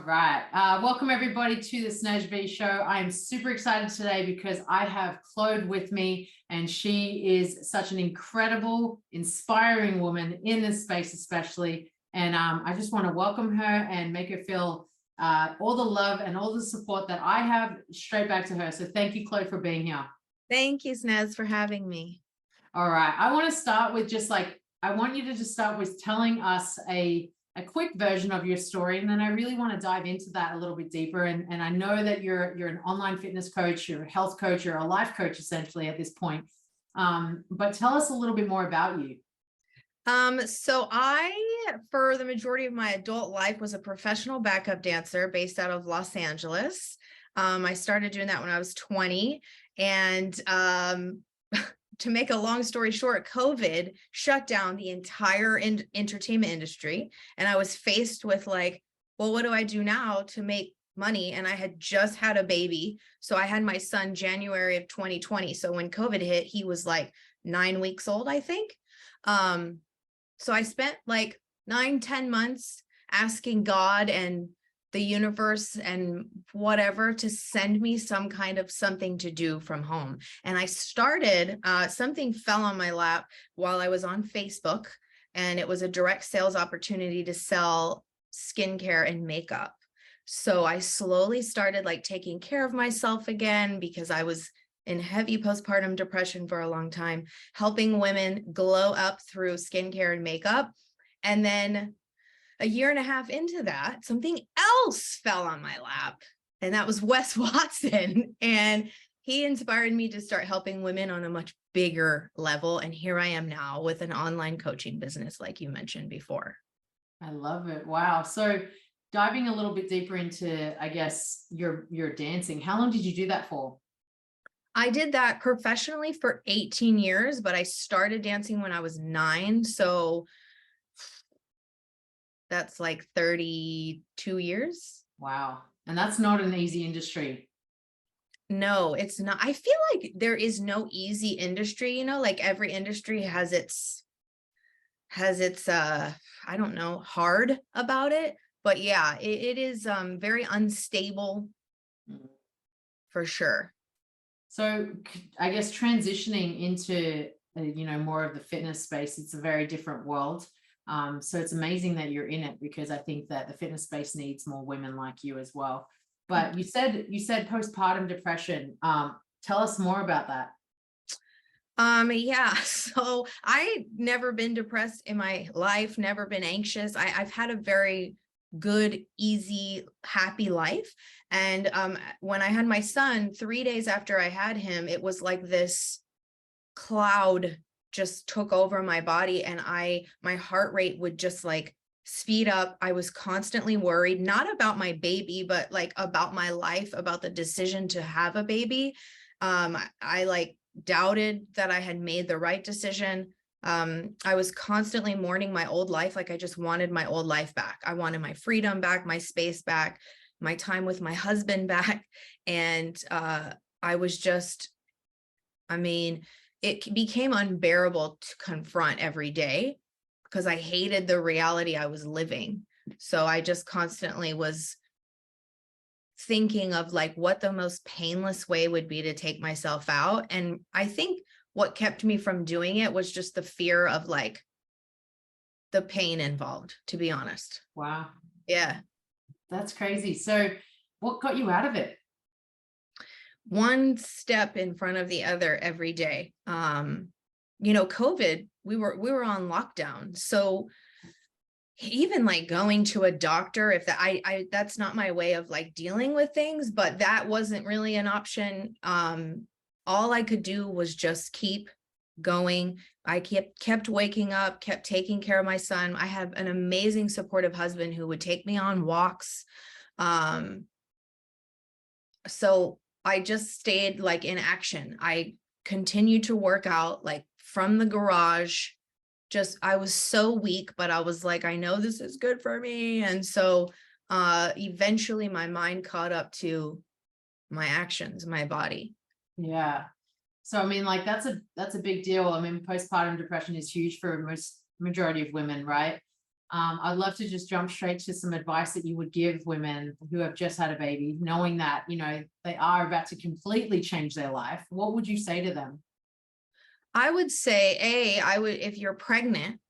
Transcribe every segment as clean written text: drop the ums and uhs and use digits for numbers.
right. Welcome everybody to the Snez B show. I am super excited today because I have Claude with me, and she is such an incredible, inspiring woman in this space, especially. And I just want to welcome her and make her feel all the love and all the support that I have straight back to her. So thank you, Claude, for being here. Thank you, Snez, for having me. All right. I want to start with I want you to just start with telling us a quick version of your story, and then I really want to dive into that a little bit deeper. And I know that you're an online fitness coach, you're a health coach, you're a life coach essentially at this point. But tell us a little bit more about you. So I, for the majority of my adult life, was a professional backup dancer based out of Los Angeles. I started doing that when I was 20, and to make a long story short, COVID shut down the entire entertainment industry. And I was faced with like, well, what do I do now to make money? And I had just had a baby. So I had my son January of 2020. So when COVID hit, he was like 9 weeks old, I think. So I spent like 9-10 months asking God and the universe and whatever to send me some kind of something to do from home. And I started, something fell on my lap while I was on Facebook, and it was a direct sales opportunity to sell skincare and makeup. So I slowly started like taking care of myself again, because I was in heavy postpartum depression for a long time, helping women glow up through skincare and makeup. And then a year and a half into that, something else fell on my lap, and that was Wes Watson. And he inspired me to start helping women on a much bigger level. And here I am now with an online coaching business, like you mentioned before. I love it. Wow. So diving a little bit deeper into, I guess, your dancing, how long did you do that for? I did that professionally for 18 years, but I started dancing when I was 9. So that's like 32 years. Wow. And that's not an easy industry. No, it's not. I feel like there is no easy industry, you know, like every industry has its I don't know, hard about it. But yeah, it is very unstable for sure. So I guess transitioning into, more of the fitness space, it's a very different world. So it's amazing that you're in it, because I think that the fitness space needs more women like you as well. But you said postpartum depression. Tell us more about that. Yeah, so I never been depressed in my life, never been anxious. I've had a very good, easy, happy life. And when I had my son, 3 days after I had him, it was like this cloud just took over my body, and my heart rate would just like speed up. I was constantly worried, not about my baby, but like about my life, about the decision to have a baby. I like doubted that I had made the right decision. I was constantly mourning my old life. Like I just wanted my old life back. I wanted my freedom back, my space back, my time with my husband back. And I was just, I mean, it became unbearable to confront every day, because I hated the reality I was living. So I just constantly was thinking of like what the most painless way would be to take myself out. And I think what kept me from doing it was just the fear of like the pain involved, to be honest. Wow. Yeah. That's crazy. So what got you out of it? One step in front of the other every day. COVID, we were on lockdown. So even like going to a doctor, if that that's not my way of like dealing with things, but that wasn't really an option. All I could do was just keep going. I kept waking up, kept taking care of my son. I have an amazing supportive husband who would take me on walks. So I just stayed like in action. I continued to work out like from the garage. I was so weak, but I was like, I know this is good for me. And so eventually my mind caught up to my actions, my body. Yeah. So, I mean, like that's a big deal. I mean, postpartum depression is huge for majority of women, right? I'd love to just jump straight to some advice that you would give women who have just had a baby, knowing that, you know, they are about to completely change their life. What would you say to them? I would say, if you're pregnant,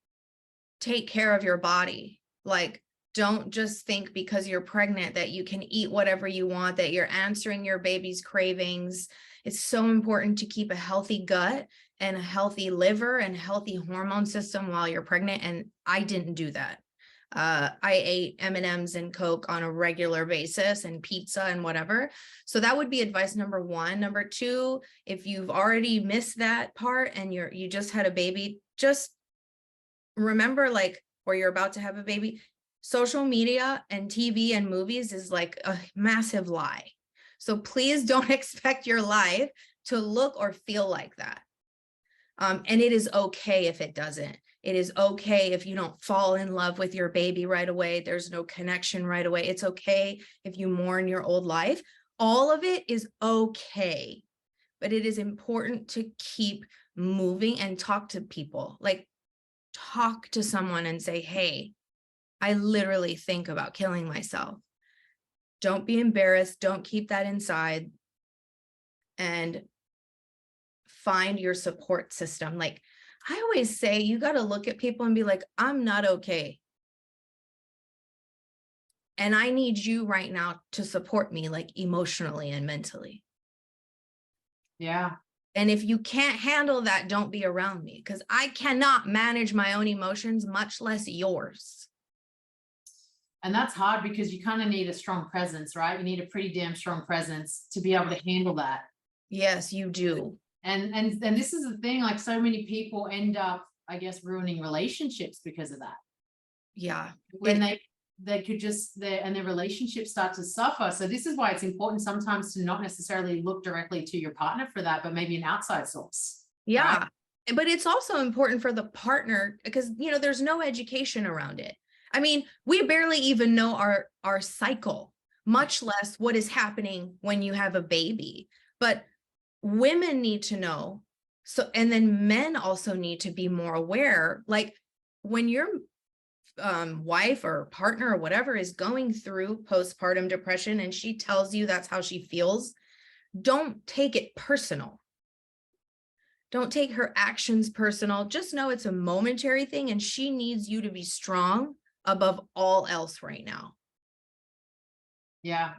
take care of your body. Like, don't just think because you're pregnant that you can eat whatever you want, that you're answering your baby's cravings. It's so important to keep a healthy gut and a healthy liver and healthy hormone system while you're pregnant. And I didn't do that. I ate M&Ms and Coke on a regular basis and pizza and whatever. So that would be advice number one. Number two, if you've already missed that part and you just had a baby, just remember, like, or you're about to have a baby, social media and TV and movies is like a massive lie. So please don't expect your life to look or feel like that. And it is okay if it doesn't. It is okay if you don't fall in love with your baby right away. There's no connection right away. It's okay if you mourn your old life. All of it is okay. But it is important to keep moving and talk to people. Like, talk to someone and say, hey, I literally think about killing myself. Don't be embarrassed. Don't keep that inside. And find your support system. Like I always say, you got to look at people and be like, I'm not okay. And I need you right now to support me, like emotionally and mentally. Yeah. And if you can't handle that, don't be around me, because I cannot manage my own emotions, much less yours. And that's hard because you kind of need a strong presence, right? You need a pretty damn strong presence to be able to handle that. Yes, you do. And this is the thing, like so many people end up, I guess, ruining relationships because of that. Yeah. When they could just, their relationships start to suffer. So this is why it's important sometimes to not necessarily look directly to your partner for that, but maybe an outside source. Yeah. Right? But it's also important for the partner because, you know, there's no education around it. I mean, we barely even know our cycle, much less what is happening when you have a baby. But women need to know. So, and then men also need to be more aware. Like when your wife or partner or whatever is going through postpartum depression and she tells you that's how she feels, don't take it personal. Don't take her actions personal. Just know it's a momentary thing and she needs you to be strong above all else right now. Yeah.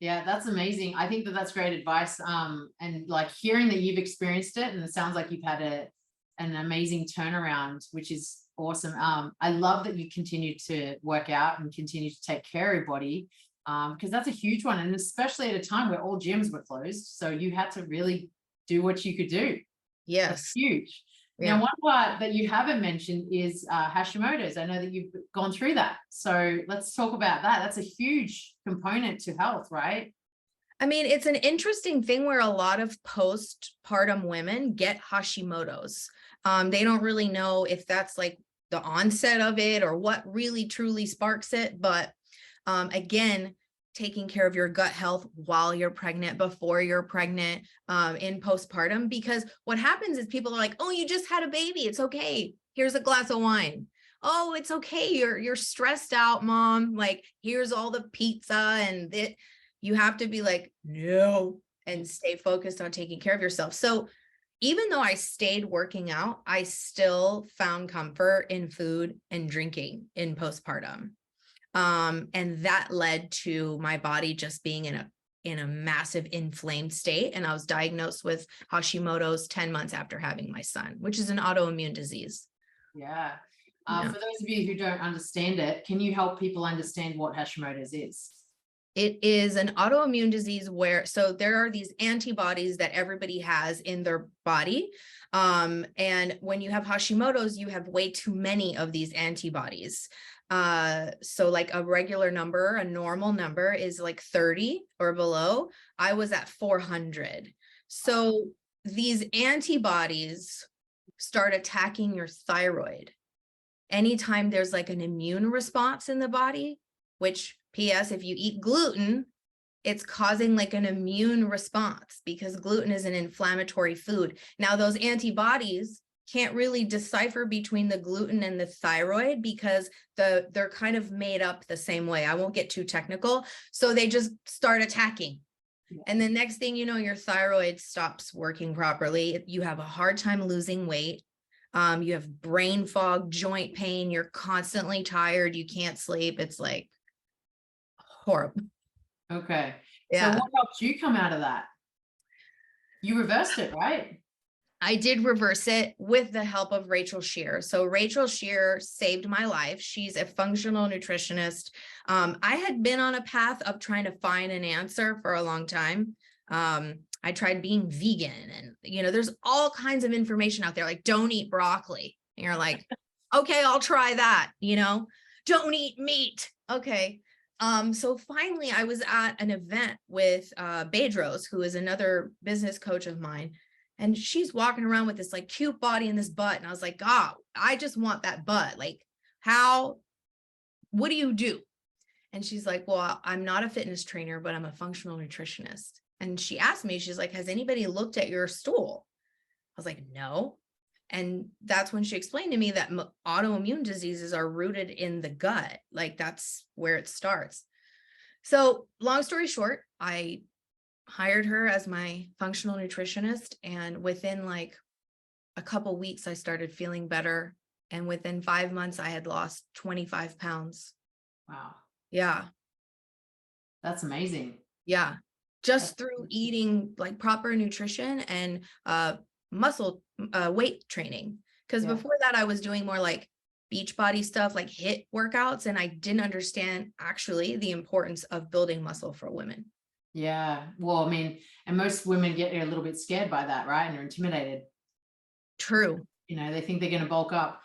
Yeah, that's amazing. I think that that's great advice. And like hearing that you've experienced it and it sounds like you've had an amazing turnaround, which is awesome. I love that you continue to work out and continue to take care of your body, because that's a huge one. And especially at a time where all gyms were closed. So you had to really do what you could do. Yes. That's huge. Yeah. Now, one part that you haven't mentioned is Hashimoto's. I know that you've gone through that. So let's talk about that. That's a huge component to health, right? I mean, it's an interesting thing where a lot of postpartum women get Hashimoto's. They don't really know if that's like the onset of it or what really truly sparks it. But again, taking care of your gut health while you're pregnant, before you're pregnant, in postpartum, because what happens is people are like, oh, you just had a baby. It's okay. Here's a glass of wine. Oh, it's okay. You're stressed out, mom. Like, here's all the pizza and it. You have to be like, no, and stay focused on taking care of yourself. So even though I stayed working out, I still found comfort in food and drinking in postpartum. And that led to my body just being in a massive inflamed state. And I was diagnosed with Hashimoto's 10 months after having my son, which is an autoimmune disease. Yeah. Yeah. For those of you who don't understand it, can you help people understand what Hashimoto's is? It is an autoimmune disease so there are these antibodies that everybody has in their body. And when you have Hashimoto's, you have way too many of these antibodies. So like a regular number, a normal number is like 30 or below. I was at 400. So these antibodies start attacking your thyroid. Anytime there's like an immune response in the body, which PS, if you eat gluten, it's causing like an immune response because gluten is an inflammatory food. Now those antibodies can't really decipher between the gluten and the thyroid because they're kind of made up the same way. I won't get too technical. So they just start attacking. Yeah. And the next thing you know, your thyroid stops working properly. You have a hard time losing weight. You have brain fog, joint pain. You're constantly tired. You can't sleep. It's like horrible. Okay. Yeah. So what helped you come out of that? You reversed it, right? I did reverse it with the help of Rachel Shear. So Rachel Shear saved my life. She's a functional nutritionist. I had been on a path of trying to find an answer for a long time. I tried being vegan and, you know, there's all kinds of information out there, like don't eat broccoli. And you're like, okay, I'll try that, you know, don't eat meat. Okay. So finally I was at an event with Bedros, who is another business coach of mine. And she's walking around with this like cute body and this butt. And I was like, God, I just want that butt. Like, what do you do? And she's like, well, I'm not a fitness trainer, but I'm a functional nutritionist. And she asked me, she's like, has anybody looked at your stool? I was like, no. And that's when she explained to me that autoimmune diseases are rooted in the gut. Like that's where it starts. So long story short, I hired her as my functional nutritionist. And within like a couple weeks, I started feeling better. And within 5 months, I had lost 25 pounds. Wow. Yeah. That's amazing. Yeah. Just through eating like proper nutrition and muscle weight training. Because before that, I was doing more like beach body stuff, like HIIT workouts. And I didn't understand actually the importance of building muscle for women. Yeah. Well, I mean, and most women get a little bit scared by that, right? And they're intimidated. True. You know, they think they're going to bulk up,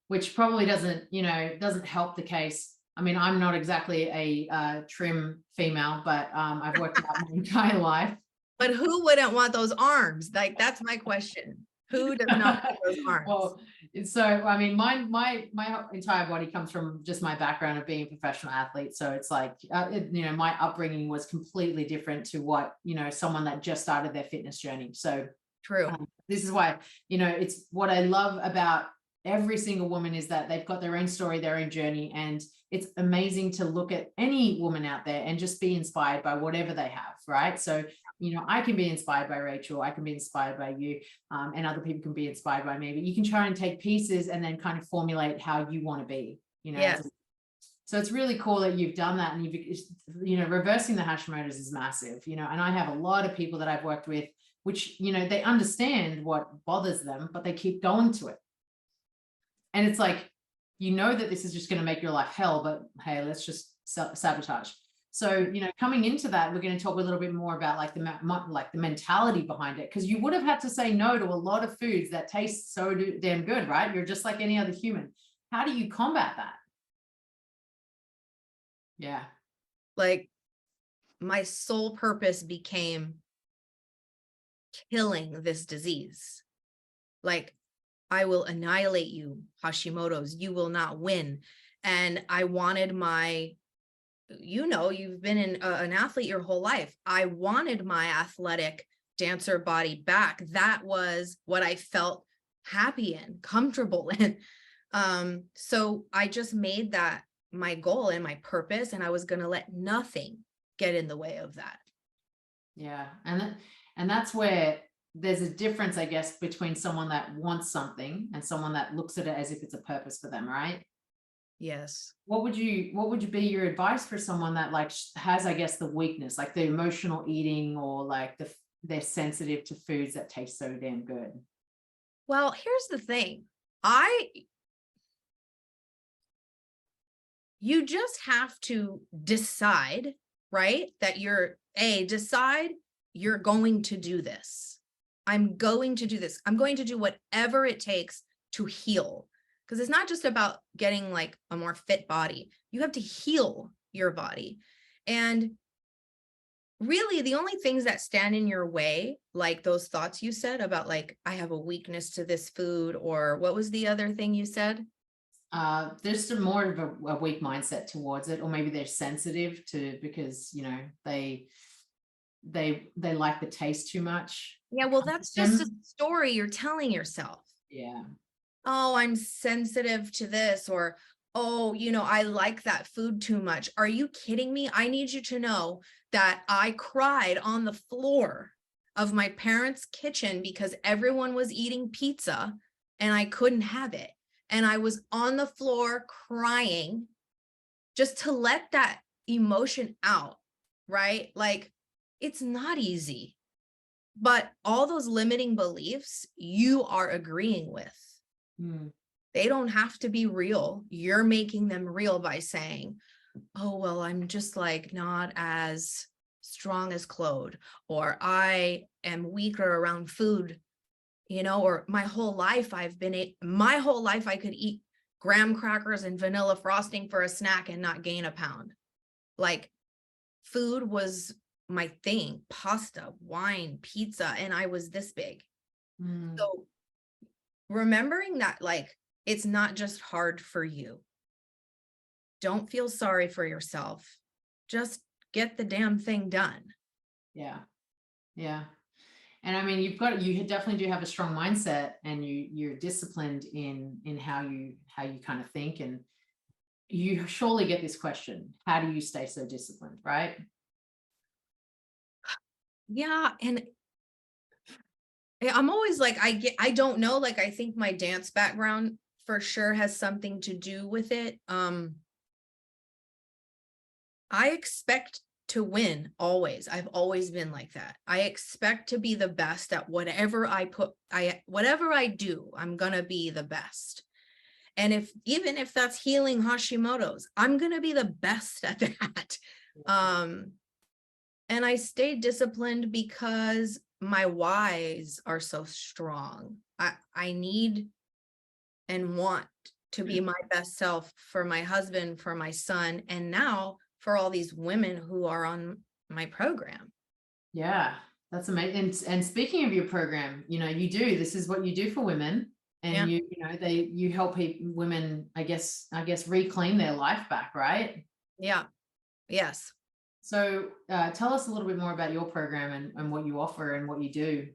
which probably doesn't help the case. I mean, I'm not exactly a trim female, but I've worked out my entire life. But who wouldn't want those arms? Like, that's my question. Who does not want those arms? Well, so I mean, my entire body comes from just my background of being a professional athlete. So it's like, my upbringing was completely different to what, someone that just started their fitness journey. So true. This is why, it's what I love about every single woman is that they've got their own story, their own journey. And it's amazing to look at any woman out there and just be inspired by whatever they have. Right. So, I can be inspired by Rachel. I can be inspired by you, and other people can be inspired by me, but you can try and take pieces and then kind of formulate how you want to be, Yes. So it's really cool that you've done that, and you've, reversing the Hashimoto's is massive, and I have a lot of people that I've worked with, which, they understand what bothers them, but they keep going to it. And it's like, that this is just going to make your life hell, but hey, let's just sabotage. So, coming into that, we're going to talk a little bit more about like the mentality behind it, because you would have had to say no to a lot of foods that taste so damn good, right? You're just like any other human. How do you combat that? Yeah. Like, my sole purpose became killing this disease. Like, I will annihilate you, Hashimoto's. You will not win. And I wanted you've been an athlete your whole life. I wanted my athletic dancer body back. That was what I felt happy in, comfortable in. So I just made that my goal and my purpose, and I was going to let nothing get in the way of that. Yeah. And that's where there's a difference, I guess, between someone that wants something and someone that looks at it as if it's a purpose for them, right? Yes. What would be your advice for someone that like has, I guess, the weakness, like the emotional eating, or like they're sensitive to foods that taste so damn good? Well, here's the thing. You just have to decide, right? That decide you're going to do this. I'm going to do this. I'm going to do whatever it takes to heal. Because it's not just about getting like a more fit body. You have to heal your body. And really the only things that stand in your way, like those thoughts you said about like, I have a weakness to this food, or what was the other thing you said? There's more of a weak mindset towards it, or maybe they're sensitive to, because, they like the taste too much. Yeah, well, that's just a story you're telling yourself. Yeah. Oh, I'm sensitive to this, or, oh, I like that food too much. Are you kidding me? I need you to know that I cried on the floor of my parents' kitchen because everyone was eating pizza and I couldn't have it. And I was on the floor crying just to let that emotion out, right? Like, it's not easy, but all those limiting beliefs you are agreeing with. Mm. They don't have to be real. You're making them real by saying, oh, well, I'm just like not as strong as Claude, or I am weaker around food, or my whole life I could eat graham crackers and vanilla frosting for a snack and not gain a pound. Like, food was my thing, pasta, wine, pizza, and I was this big. Mm. So remembering that, like, it's not just hard for you. Don't feel sorry for yourself. Just get the damn thing done. Yeah. Yeah. And I mean, you definitely do have a strong mindset, and you're disciplined in how you kind of think. And you surely get this question, how do you stay so disciplined, right? Yeah, and I'm always like, I don't know, like, I think my dance background for sure has something to do with it. I expect to win always. I've always been like that. I expect to be the best at whatever I do, I'm gonna be the best. And even if that's healing Hashimoto's, I'm gonna be the best at that. And I stay disciplined because my whys are so strong. I need and want to be my best self for my husband, for my son, and now for all these women who are on my program. Yeah, that's amazing. And speaking of your program, this is what you do for women, and Yeah. you help women, I guess reclaim their life back, right? Yeah. Yes. So tell us a little bit more about your program, and what you offer and what you do.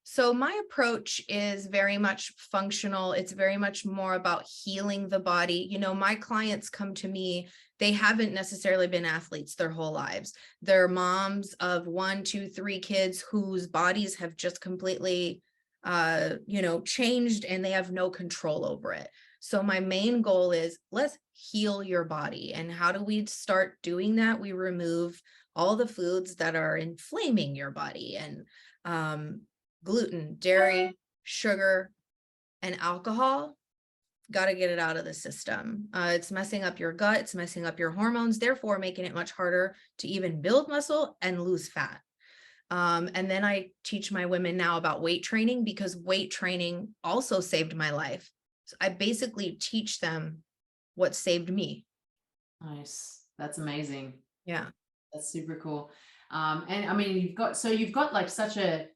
So my approach is very much functional. It's very much more about healing the body. My clients come to me, they haven't necessarily been athletes their whole lives. They're moms of 1, 2, 3 kids whose bodies have just completely, changed, and they have no control over it. So my main goal is, let's heal your body. And how do we start doing that? We remove all the foods that are inflaming your body, and gluten, dairy, sugar, and alcohol. Got to get it out of the system. It's messing up your gut, it's messing up your hormones, therefore making it much harder to even build muscle and lose fat. And then I teach my women now about weight training, because weight training also saved my life. So I basically teach them what saved me. Nice. That's amazing. Yeah. That's super cool. And I mean, you've got like such a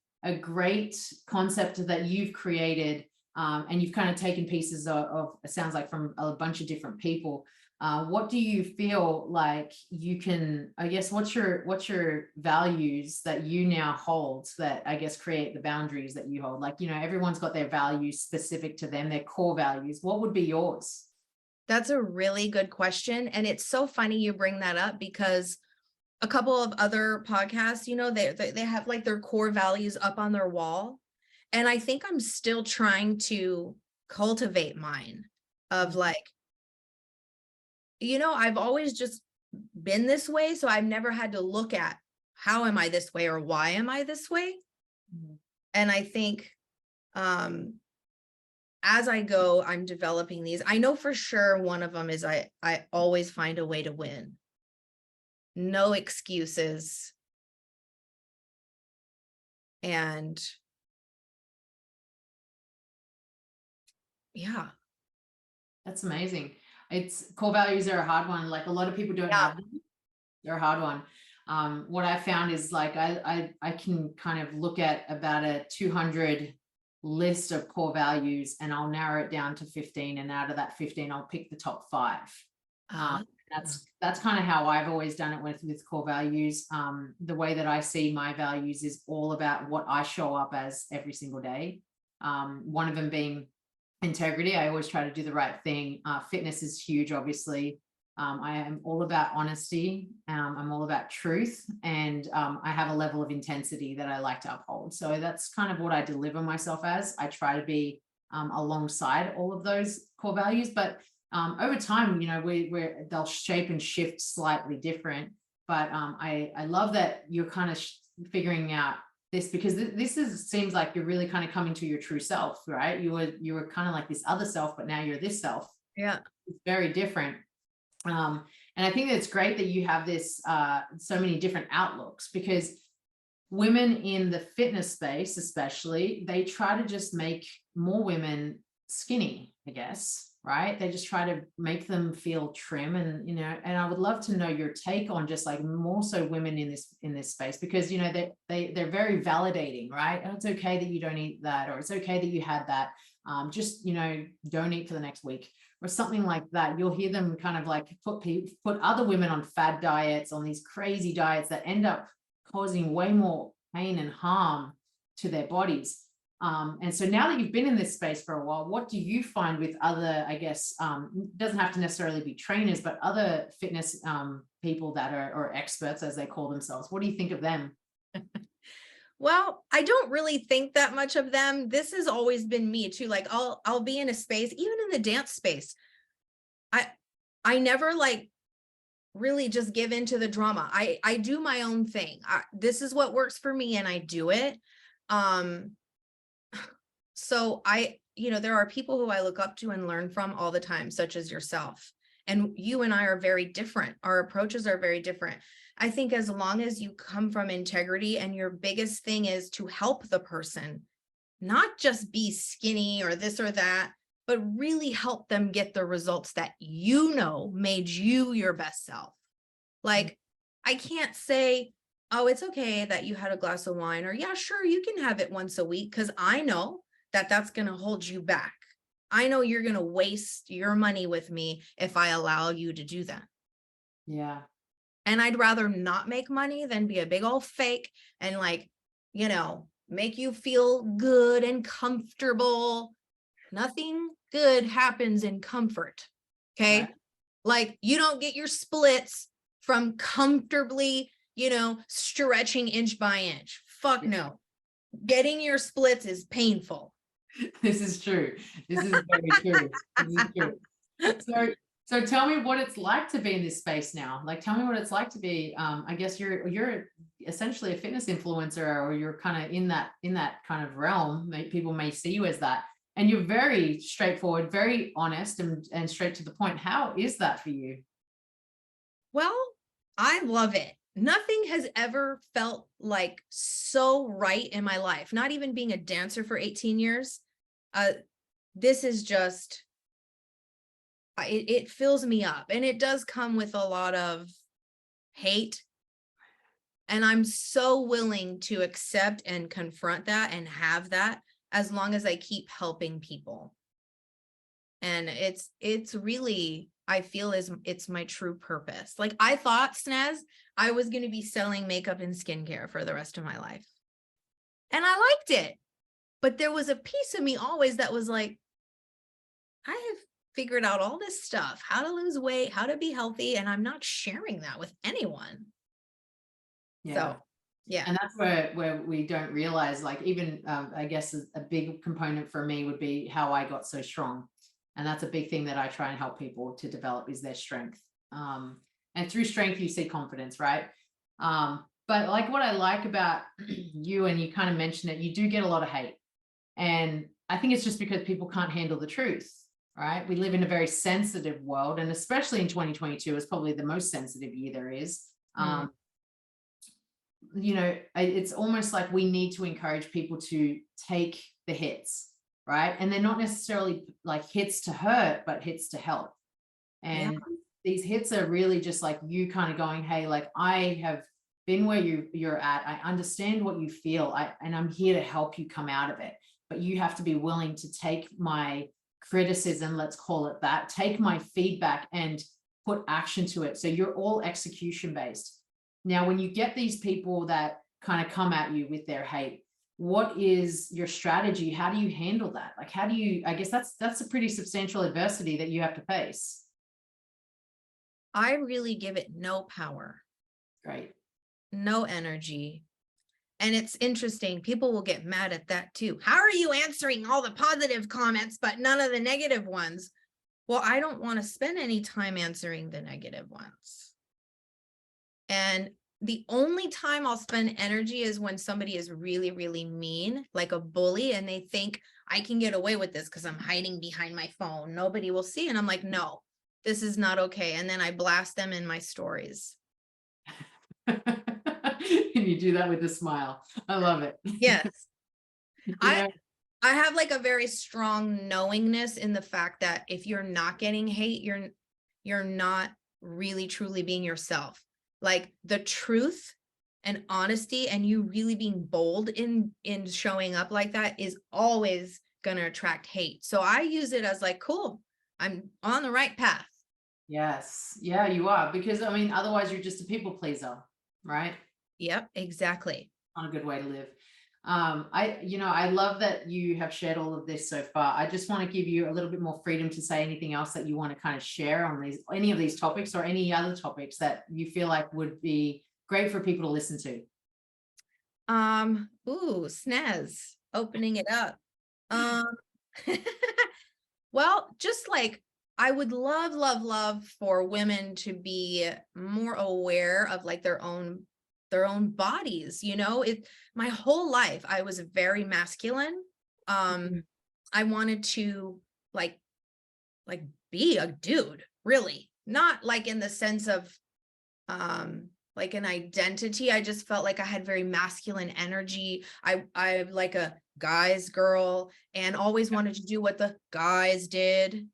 great concept that you've created, and you've kind of taken pieces of, it sounds like, from a bunch of different people. What do you feel like you can, I guess, what's your values that you now hold that, I guess, create the boundaries that you hold? Like, everyone's got their values specific to them, their core values. What would be yours? That's a really good question. And it's so funny you bring that up, because a couple of other podcasts, they have like their core values up on their wall. And I think I'm still trying to cultivate mine of like, I've always just been this way. So I've never had to look at how am I this way or why am I this way? Mhm. And I think as I go, I'm developing these. I know for sure one of them is I always find a way to win. No excuses. And yeah. That's amazing. It's core values are a hard one. Like, a lot of people don't Yeah. have them. They're a hard one. What I found is, like, I can kind of look at about a 200 list of core values, and I'll narrow it down to 15. And out of that 15, I'll pick the top 5. Uh, That's kind of how I've always done it with core values. The way that I see my values is all about what I show up as every single day. One of them being integrity. I always try to do the right thing. Fitness is huge, obviously. I am all about honesty. I'm all about truth, and I have a level of intensity that I like to uphold. So that's kind of what I deliver myself as. I try to be alongside all of those core values, but over time, you know, they'll shape and shift slightly different. But I love that you're kind of figuring out this, because seems like you're really kind of coming to your true self, right? You were kind of like this other self, but now you're this self. Yeah. It's very different. And I think it's great that you have this so many different outlooks, because women in the fitness space, especially, they try to just make more women skinny, I guess, right? They just try to make them feel trim, and, you know, and I would love to know your take on just like more so women in this space, because, you know, they're very validating, right? And it's okay that you don't eat that, or it's okay that you had that. Just, you know, don't eat for the next week, or something like that. You'll hear them kind of like put other women on fad diets, on these crazy diets that end up causing way more pain and harm to their bodies. And so now that you've been in this space for a while, what do you find with other, I guess, doesn't have to necessarily be trainers, but other fitness people that are, or experts as they call themselves? What do you think of them? Well, I don't really think that much of them. This has always been me too. Like I'll be in a space, even in the dance space. I never like really just give into the drama. I do my own thing. This is what works for me, and I do it. So you know, there are people who I look up to and learn from all the time, such as yourself. And you and I are very different. Our approaches are very different. I think as long as you come from integrity, and your biggest thing is to help the person, not just be skinny or this or that, but really help them get the results that, you know, made you your best self. Like, I can't say, oh, it's okay that you had a glass of wine, or yeah, sure, you can have it once a week, because I know that that's going to hold you back. I know you're going to waste your money with me if I allow you to do that. Yeah. And I'd rather not make money than be a big old fake and, like, you know, make you feel good and comfortable. Nothing good happens in comfort. Okay. Right. Like, you don't get your splits from comfortably, you know, stretching inch by inch. Fuck no. Getting your splits is painful. This is true. This is very true. This is true. So tell me what it's like to be in this space now. Like, tell me what it's like to be, I guess you're essentially a fitness influencer, or you're kind of in that kind of realm. People may see you as that, and you're very straightforward, very honest, and straight to the point. How is that for you? Well, I love it. Nothing has ever felt like so right in my life. Not even being a dancer for 18 years. This is just, it fills me up, and it does come with a lot of hate. And I'm so willing to accept and confront that and have that, as long as I keep helping people. And it's really, I feel it's my true purpose. Like, I thought, Snez, I was going to be selling makeup and skincare for the rest of my life. And I liked it. But there was a piece of me always that was like, I have figured out all this stuff, how to lose weight, how to be healthy, and I'm not sharing that with anyone. Yeah. So, yeah. And that's where we don't realize, like, even I guess a big component for me would be how I got so strong. And that's a big thing that I try and help people to develop, is their strength. And through strength, you see confidence, right? But like, what I like about you, and you kind of mentioned it, you do get a lot of hate. And I think it's just because people can't handle the truth, right? We live in a very sensitive world, and especially in 2022 is probably the most sensitive year there is. You know, it's almost like we need to encourage people to take the hits, right? And they're not necessarily like hits to hurt, but hits to help. And these hits are really just like you kind of going, hey, like, I have been where you're at. I understand what you feel. And I'm here to help you come out of it. But you have to be willing to take my criticism, let's call it that, take my feedback and put action to it. So you're all execution based. Now, when you get these people that kind of come at you with their hate, what is your strategy? How do you handle that? Like, how do you, I guess that's a pretty substantial adversity that you have to face. I really give it no power, Great. no energy. And it's interesting. People will get mad at that too. How are you answering all the positive comments, but none of the negative ones? Well, I don't want to spend any time answering the negative ones. And the only time I'll spend energy is when somebody is really, really mean, like a bully, and they think I can get away with this because I'm hiding behind my phone. Nobody will see. And I'm like, no, this is not okay. And then I blast them in my stories. And you do that with a smile. I love it. Yes. You I know, have like a very strong knowingness in the fact that if you're not getting hate, you're not really truly being yourself. Like the truth and honesty and you really being bold in showing up like that is always going to attract hate. So I use it as like, cool, I'm on the right path. yes. Yeah, you are. Because I mean, otherwise you're just a people pleaser, right? Yep, exactly. Not a good way to live. I love that you have shared all of this so far. I just want to give you a little bit more freedom to say anything else that you want to kind of share on any of these topics or any other topics that you feel like would be great for people to listen to. Snaz, opening it up. Well, just like I would love for women to be more aware of like their own bodies. My whole life I was very masculine. I wanted to like be a dude, really, not like in the sense of like an identity. I just felt like I had very masculine energy. I like a guy's girl and always wanted to do what the guys did.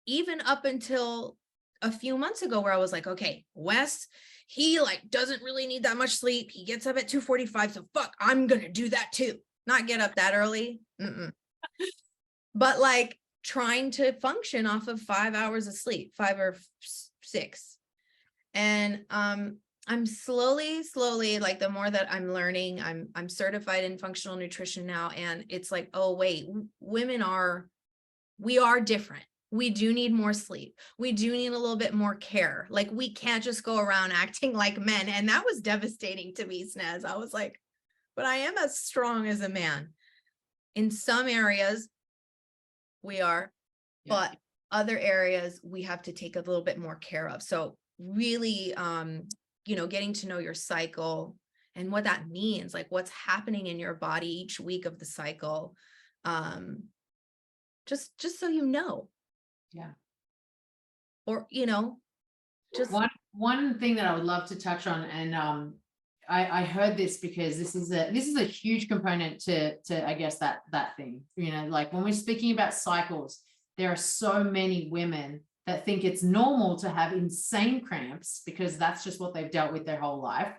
Even up until a few months ago where I was like, okay, Wes, he like doesn't really need that much sleep. He gets up at 2:45. So fuck, I'm going to do that too. Not get up that early. But like trying to function off of 5 hours of sleep, 5 or 6. And I'm slowly, like the more that I'm learning, I'm certified in functional nutrition now. And it's like, oh, wait, we are different. We do need more sleep. We do need a little bit more care. Like we can't just go around acting like men. And that was devastating to me, Snaz. I was like, but I am as strong as a man. In some areas, we are, but other areas we have to take a little bit more care of. So really, getting to know your cycle and what that means, like what's happening in your body each week of the cycle. Just so you know. Yeah. Or, just one thing that I would love to touch on, and I heard this because this is a huge component to I guess that thing, like when we're speaking about cycles, there are so many women that think it's normal to have insane cramps because that's just what they've dealt with their whole life.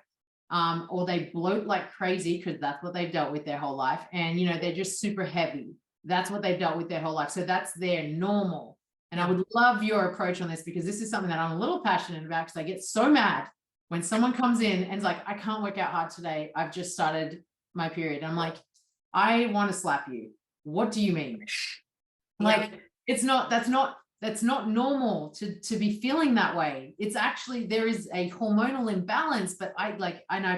Or they bloat like crazy because that's what they've dealt with their whole life. And, they're just super heavy. That's what they've dealt with their whole life. So that's their normal. And I would love your approach on this because this is something that I'm a little passionate about because I get so mad when someone comes in and is like, I can't work out hard today. I've just started my period. I'm like, I want to slap you. What do you mean? Like, that's not normal to be feeling that way. It's actually, there is a hormonal imbalance, but I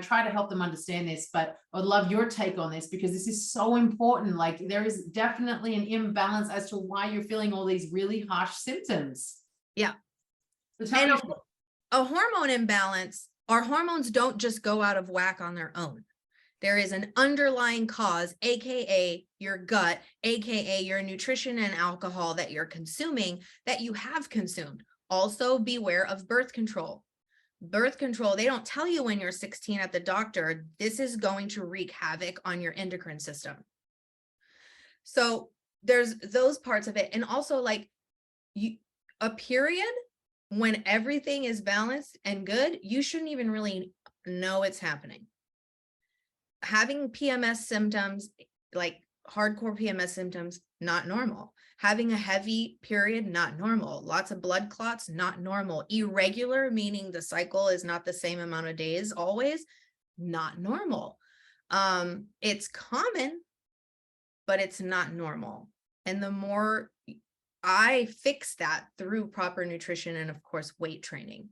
try to help them understand this, but I'd love your take on this because this is so important. Like there is definitely an imbalance as to why you're feeling all these really harsh symptoms. Yeah. And a hormone imbalance, our hormones don't just go out of whack on their own. There is an underlying cause, AKA your gut, AKA your nutrition and alcohol that you're consuming, that you have consumed. Also beware of birth control. Birth control, they don't tell you when you're 16 at the doctor, this is going to wreak havoc on your endocrine system. So there's those parts of it. And also like a period when everything is balanced and good, you shouldn't even really know it's happening. Having PMS symptoms, like hardcore PMS symptoms, not normal. Having a heavy period, not normal. Lots of blood clots, not normal. Irregular, meaning the cycle is not the same amount of days always, not normal. It's common, but it's not normal. And the more I fix that through proper nutrition and of course weight training.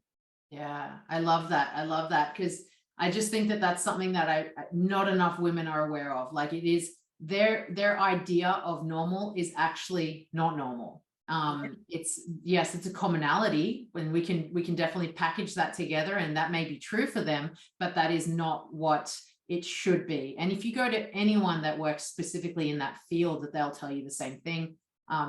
Yeah, I love that. I love that because I just think that that's something that not enough women are aware of. Like it is their idea of normal is actually not normal. It's yes, it's a commonality when we can definitely package that together, and that may be true for them, but that is not what it should be. And if you go to anyone that works specifically in that field, that they'll tell you the same thing.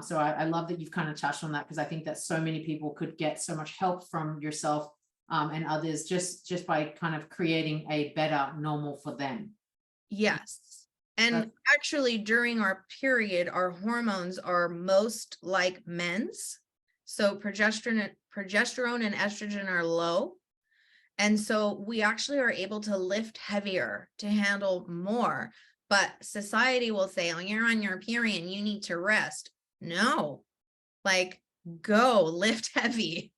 So I love that you've kind of touched on that because I think that so many people could get so much help from yourself and others just by kind of creating a better normal for them. Yes. And actually during our period, our hormones are most like men's. So progesterone and estrogen are low. And so we actually are able to lift heavier to handle more. But society will say, oh, you're on your period, you need to rest. No, like go lift heavy.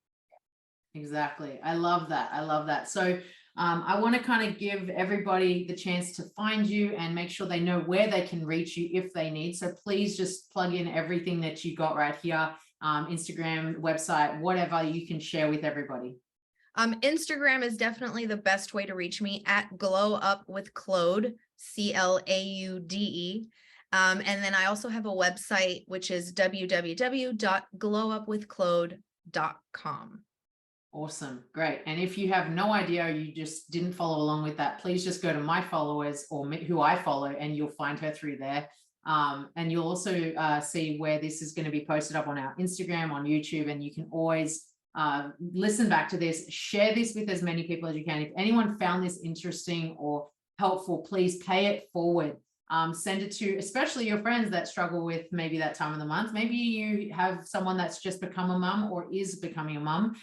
Exactly. I love that. I love that. So I want to kind of give everybody the chance to find you and make sure they know where they can reach you if they need. So please just plug in everything that you got right here, Instagram, website, whatever you can share with everybody. Instagram is definitely the best way to reach me at Glow Up with Claude, CLAUDE. And then I also have a website, which is www.glowupwithclaude.com. Awesome. Great. And if you have no idea, you just didn't follow along with that, please just go to my followers or who I follow and you'll find her through there. And you'll also see where this is going to be posted up on our Instagram, on YouTube, and you can always listen back to this, share this with as many people as you can. If anyone found this interesting or helpful, please pay it forward. Send it to especially your friends that struggle with maybe that time of the month. Maybe you have someone that's just become a mum or is becoming a mum.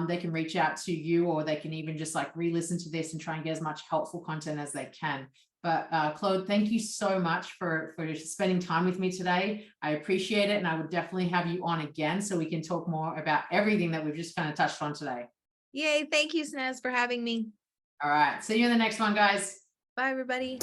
They can reach out to you, or they can even just like re-listen to this and try and get as much helpful content as they can. But Claude, thank you so much for spending time with me today. I appreciate it. And I would definitely have you on again so we can talk more about everything that we've just kind of touched on today. Yay. Thank you, Snez, for having me. All right. See you in the next one, guys. Bye, everybody.